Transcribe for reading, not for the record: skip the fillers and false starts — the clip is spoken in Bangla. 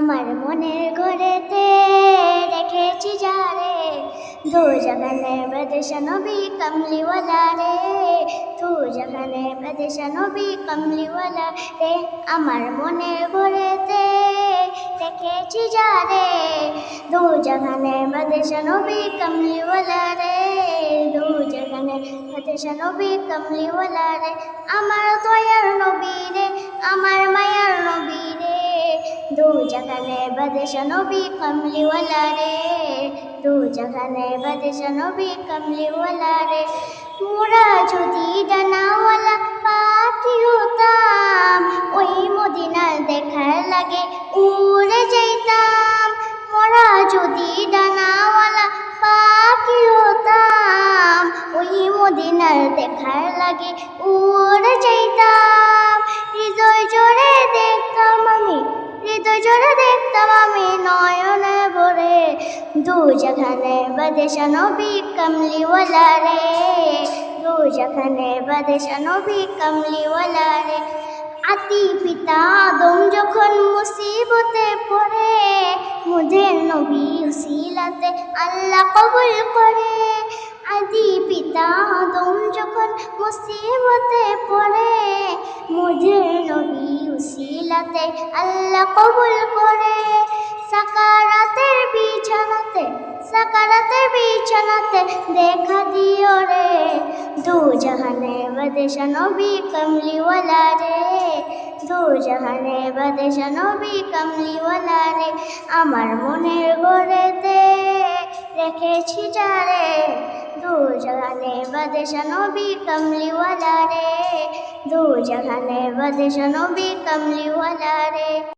আমার মনের ঘরেতে রেখেছি যারে, দু জাহানে বাদশা নবী কমলিওয়ালা রে, দু জাহানে বাদশা নবী কমলিওয়ালা রে। আমার মনের ঘরেতে রেখেছি যারে, দু জাহানে বাদশা নবী কমলিওয়ালা রে, দু জাহানে বাদশা নবী কমলিওয়ালা রে। আমার দয়ার নবী রে, আমার মায়ার নবী রে, দু জাহানে বাদশা নবী কমলিওয়ালা রে, দু জাহানে বাদশা নবী কমলিওয়ালা রে। মোরা যদি ডানাওয়ালা পাখি হতাম, ওই মদিনার দেখার লাগে উড়ে যাইতাম। মোরা যদি ডানাওয়ালা পাখি হতাম, ওই মদিনার দেখার লাগে উড়ে যাইতাম। হৃদয় জোরে দেখতাম আমি, হৃদয় জোরে দেখতাম আমি নয়নে ভরে, দু জাহানে বাদশা নবী কমলিওয়ালা রে, দু জাহানে বাদশা নবী কমলিওয়ালা রে। আতি পিতা আদম যখন মুসিবতে পড়ে, মুদের নবী উসিলাতে আল্লাহ কবুল করে। আদি পিতা আদম যখন মুসিবতে পড়ে, মুদের নবী উসিলাতে আল্লাহ কবুল করে। সাকারাতের বিছানাতে, সাকারাতের বিছানাতে দেখা দিও রে, দু জাহানে বাদশা নবী কমলিওয়ালা রে, দু জাহানে বাদশা নবী কমলিওয়ালা রে। আমার মনের ঘরেতে রেখেছি যারে, দু জাহানে বাদশা নবী কমলিওয়ালা রে, দু জাহানে বাদশা নবী কমলিওয়ালা রে।